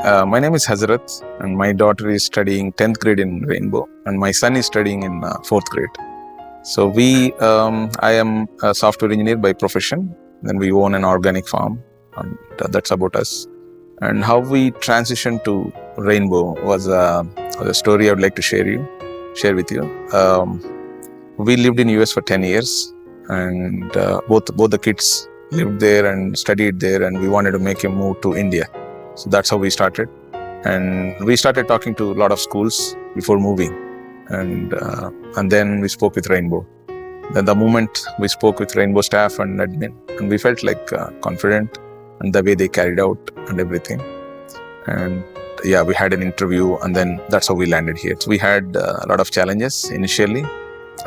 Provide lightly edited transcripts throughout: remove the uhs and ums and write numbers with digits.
My name is Hazarath, and my daughter is studying 10th grade in Rainbow, and my son is studying in 4th grade. So I am a software engineer by profession. Then we own an organic farm, and that's about us. And how we transitioned to Rainbow was a story I would like to share with you. We lived in US for 10 years, and both the kids lived there and studied there, and we wanted to make a move to India. So that's how we started. And we started talking to a lot of schools before moving. And then we spoke with Rainbow. Then the moment we spoke with Rainbow staff and admin, and we felt like confident in the way they carried out and everything. And yeah, we had an interview, and then that's how we landed here. So we had a lot of challenges initially.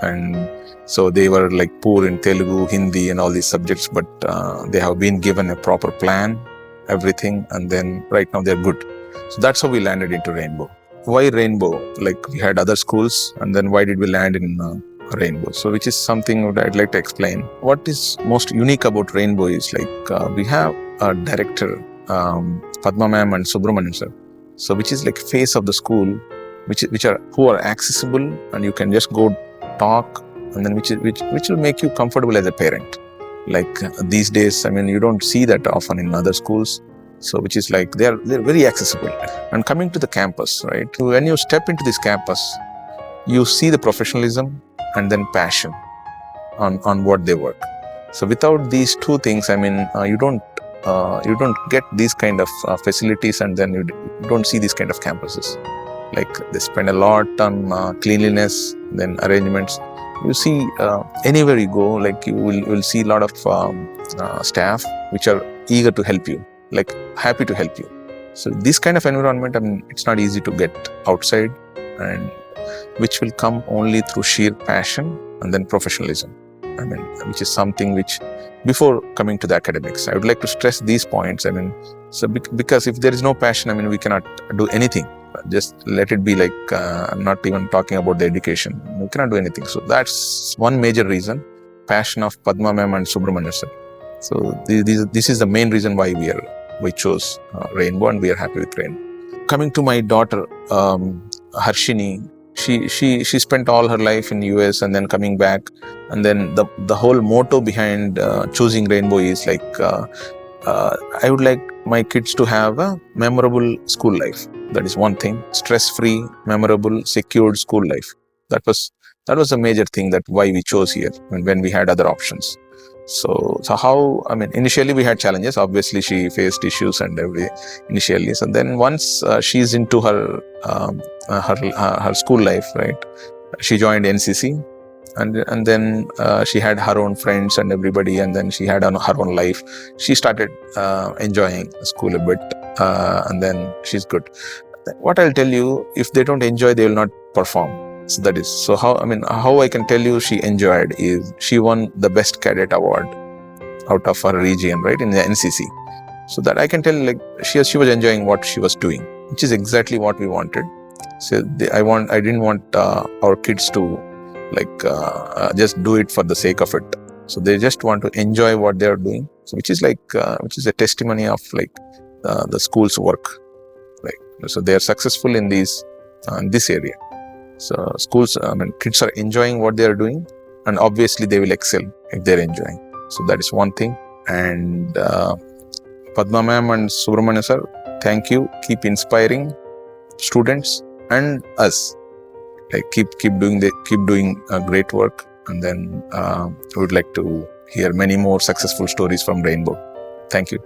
And so they were like poor in Telugu, Hindi and all these subjects, but they have been given a proper plan, everything, and then right now they're good. So that's how we landed into Rainbow. Why Rainbow? Like we had other schools, and then why did we land in Rainbow? So which is something that I'd like to explain. What is most unique about Rainbow is like we have a director, Padma ma'am and Subramanian sir. So which is like face of the school, who are accessible, and you can just go talk, and then which will make you comfortable as a parent. Like these days, I mean, you don't see that often in other schools. So which is like they're very accessible. And coming to the campus, right? When you step into this campus, you see the professionalism and then passion on what they work. So without these two things, I mean, you don't get these kind of facilities, and then you don't see these kind of campuses. Like they spend a lot on cleanliness, then arrangements. You see anywhere you go, like you will see a lot of staff which are eager to help you, like happy to help you. So this kind of environment, I mean, it's not easy to get outside, and which will come only through sheer passion and then professionalism. I mean, which is something which, before coming to the academics, I would like to stress these points. I mean, so because if there is no passion, I mean, we cannot do anything. Just let it be like, I'm not even talking about the education. We cannot do anything. So that's one major reason, passion of Padma ma'am and Subramanian sir. So this is the main reason why we chose Rainbow, and we are happy with Rainbow. Coming to my daughter, Harshini, she spent all her life in US and then coming back. And then the whole motto behind choosing Rainbow is like, I would like my kids to have a memorable school life. That is one thing. Stress-free, memorable, secured school life. That was a major thing that why we chose here when we had other options. So how, I mean, initially we had challenges. Obviously, she faced issues and initially. So then once she's into her school life, right? She joined NCC, and then she had her own friends and everybody, and then she had her own life. She started enjoying school a bit, and then she's good. What I'll tell you, if they don't enjoy, they will not perform. So that is, so how I can tell you she enjoyed is she won the best cadet award out of her region, right, in the NCC. So that I can tell, like she was enjoying what she was doing, which is exactly what we wanted. So I didn't want our kids to like just do it for the sake of it. So they just want to enjoy what they are doing. So which is a testimony of like the school's work. Like so they are successful in this area. So schools, I mean, kids are enjoying what they are doing, and obviously they will excel if they're enjoying. So that is one thing. And Padma ma'am and Subramanian sir, thank you. Keep inspiring students and us. Like keep doing great work. And then we would like to hear many more successful stories from Rainbow. Thank you.